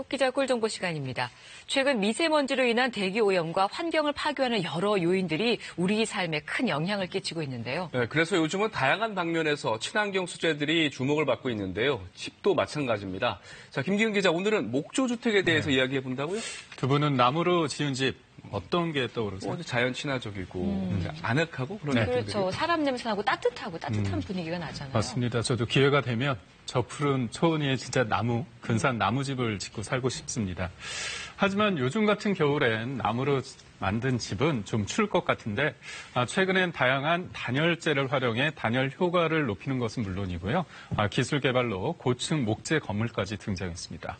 기자 꿀정보 시간입니다. 최근 미세먼지로 인한 대기 오염과 환경을 파괴하는 여러 요인들이 우리 삶에 큰 영향을 끼치고 있는데요. 네, 그래서 요즘은 다양한 방면에서 친환경 소재들이 주목을 받고 있는데요. 집도 마찬가지입니다. 자, 김기훈 기자, 오늘은 목조주택에 대해서 이야기해 본다고요? 두 분은 나무로 지은 집 어떤 게 떠오르세요? 자연 친화적이고 아늑하고 그런 느낌들이. 그렇죠. 사람 냄새 나고 따뜻한 분위기가 나잖아요. 맞습니다. 저도 기회가 되면 저 푸른 초원위에 진짜 근사한 나무집을 짓고 살고 싶습니다. 하지만 요즘 같은 겨울엔 나무로 만든 집은 좀 추울 것 같은데 최근엔 다양한 단열재를 활용해 단열 효과를 높이는 것은 물론이고요. 기술 개발로 고층 목재 건물까지 등장했습니다.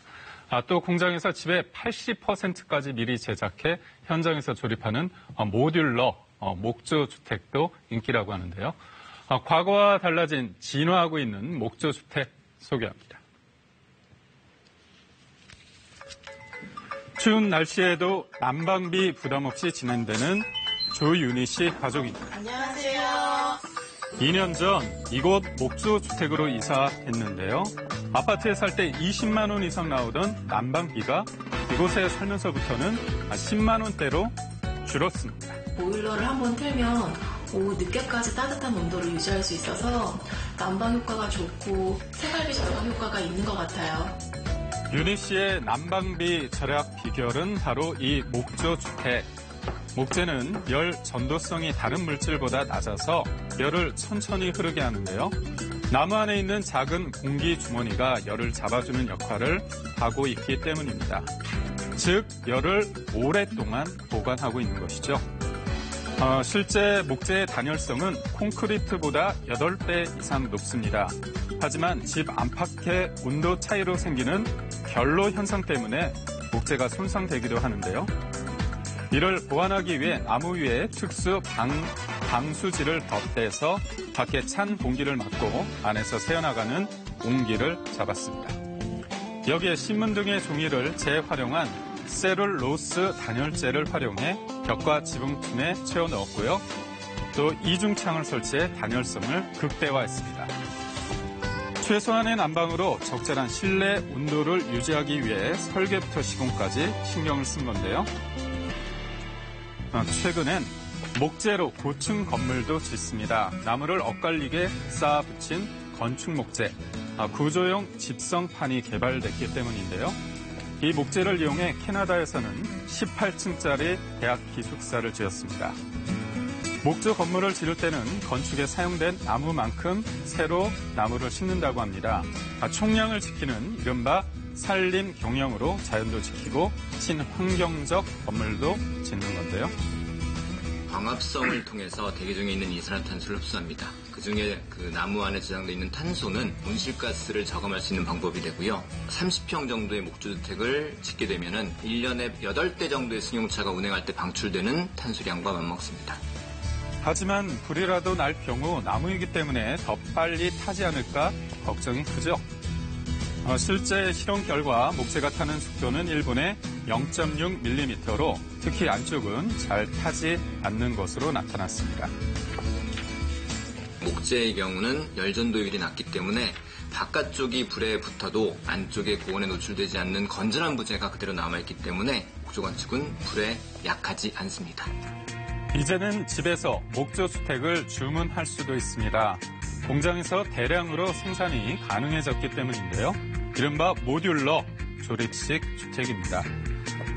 또 공장에서 집의 80%까지 미리 제작해 현장에서 조립하는 모듈러 목조 주택도 인기라고 하는데요. 과거와 달라진 진화하고 있는 목조 주택 소개합니다. 추운 날씨에도 난방비 부담 없이 진행되는 조윤희 씨 가족입니다. 안녕하세요. 2년 전 이곳 목조 주택으로 이사했는데요. 아파트에 살 때 20만 원 이상 나오던 난방비가 이곳에 살면서부터는 10만 원대로 줄었습니다. 보일러를 한번 틀면 오후 늦게까지 따뜻한 온도를 유지할 수 있어서 난방 효과가 좋고 생활비 절감 효과가 있는 것 같아요. 윤희 씨의 난방비 절약 비결은 바로 이 목조 주택. 목재는 열 전도성이 다른 물질보다 낮아서 열을 천천히 흐르게 하는데요. 나무 안에 있는 작은 공기 주머니가 열을 잡아주는 역할을 하고 있기 때문입니다. 즉, 열을 오랫동안 보관하고 있는 것이죠. 실제 목재의 단열성은 콘크리트보다 8배 이상 높습니다. 하지만 집 안팎의 온도 차이로 생기는 결로 현상 때문에 목재가 손상되기도 하는데요. 이를 보완하기 위해 나무 위에 특수 방수지를 덧대서 밖에 찬 공기를 막고 안에서 새어나가는 온기를 잡았습니다. 여기에 신문 등의 종이를 재활용한 셀룰로스 단열재를 활용해 벽과 지붕 틈에 채워 넣었고요. 또 이중창을 설치해 단열성을 극대화했습니다. 최소한의 난방으로 적절한 실내 온도를 유지하기 위해 설계부터 시공까지 신경을 쓴 건데요. 최근엔 목재로 고층 건물도 짓습니다. 나무를 엇갈리게 쌓아 붙인 건축 목재, 구조용 집성판이 개발됐기 때문인데요. 이 목재를 이용해 캐나다에서는 18층짜리 대학 기숙사를 지었습니다. 목조 건물을 지을 때는 건축에 사용된 나무만큼 새로 나무를 심는다고 합니다. 총량을 지키는 이른바 산림 경영으로 자연도 지키고 친환경적 건물도 짓는 건데요. 광합성을 통해서 대기 중에 있는 이산화탄소를 흡수합니다. 그중에 그 나무 안에 저장되어 있는 탄소는 온실가스를 저감할 수 있는 방법이 되고요. 30평 정도의 목조주택을 짓게 되면은 1년에 8대 정도의 승용차가 운행할 때 방출되는 탄소량과 맞먹습니다. 하지만 불이라도 날 경우 나무이기 때문에 더 빨리 타지 않을까 걱정이 크죠. 실제 실험 결과 목재가 타는 속도는 1분에 0.6mm로 특히 안쪽은 잘 타지 않는 것으로 나타났습니다. 목재의 경우는 열전도율이 낮기 때문에 바깥쪽이 불에 붙어도 안쪽에 고온에 노출되지 않는 건전한 부재가 그대로 남아있기 때문에 목조 건축은 불에 약하지 않습니다. 이제는 집에서 목조 주택을 주문할 수도 있습니다. 공장에서 대량으로 생산이 가능해졌기 때문인데요. 이른바 모듈러 조립식 주택입니다.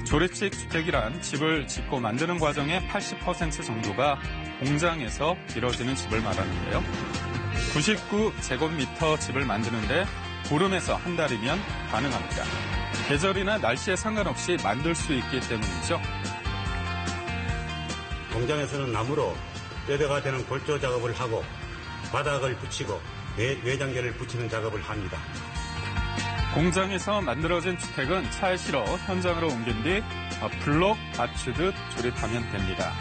조립식 주택이란 집을 짓고 만드는 과정의 80% 정도가 공장에서 이뤄지는 집을 말하는데요. 99제곱미터 집을 만드는데 보름에서 한 달이면 가능합니다. 계절이나 날씨에 상관없이 만들 수 있기 때문이죠. 공장에서는 나무로 뼈대가 되는 골조 작업을 하고 바닥을 붙이고 외장재를 붙이는 작업을 합니다. 공장에서 만들어진 주택은 차에 실어 현장으로 옮긴 뒤 블록 맞추듯 조립하면 됩니다.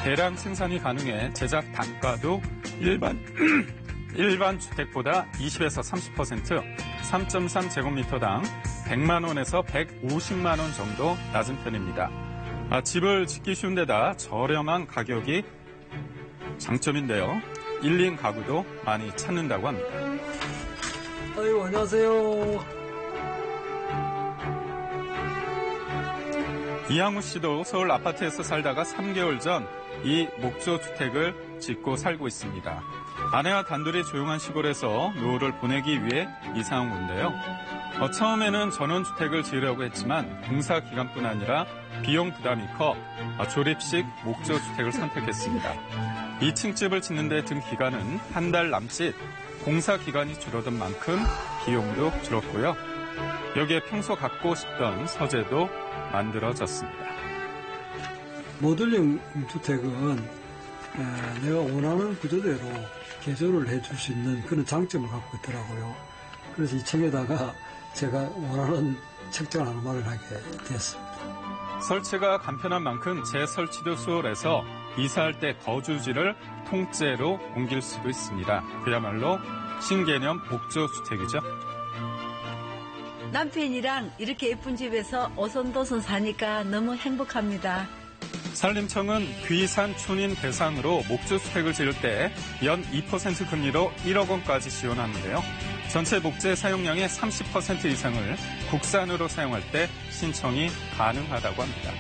대량 생산이 가능해 제작 단가도 일반 주택보다 20에서 30%, 3.3제곱미터당 100만 원에서 150만 원 정도 낮은 편입니다. 집을 짓기 쉬운 데다 저렴한 가격이 장점인데요. 1인 가구도 많이 찾는다고 합니다. 아유, 안녕하세요. 이항우 씨도 서울 아파트에서 살다가 3개월 전 이 목조주택을 짓고 살고 있습니다. 아내와 단둘이 조용한 시골에서 노후를 보내기 위해 이사 온 건데요. 처음에는 전원주택을 지으려고 했지만 공사 기간뿐 아니라 비용 부담이 커 조립식 목조주택을 선택했습니다. 2층 집을 짓는 데 든 기간은 한 달 남짓, 공사 기간이 줄어든 만큼 비용도 줄었고요. 여기에 평소 갖고 싶던 서재도 만들어졌습니다. 모듈형 주택은 내가 원하는 구조대로 개조를 해줄 수 있는 그런 장점을 갖고 있더라고요. 그래서 이 책에다가 제가 원하는 책장 하나 마련하게 되었습니다. 설치가 간편한 만큼 재설치도 수월해서 이사할 때 거주지를 통째로 옮길 수도 있습니다. 그야말로 신개념 목조주택이죠. 남편이랑 이렇게 예쁜 집에서 오손도손 사니까 너무 행복합니다. 산림청은 귀산 촌인 대상으로 목조주택을 지을 때 연 2% 금리로 1억 원까지 지원하는데요. 전체 목재 사용량의 30% 이상을 국산으로 사용할 때 신청이 가능하다고 합니다.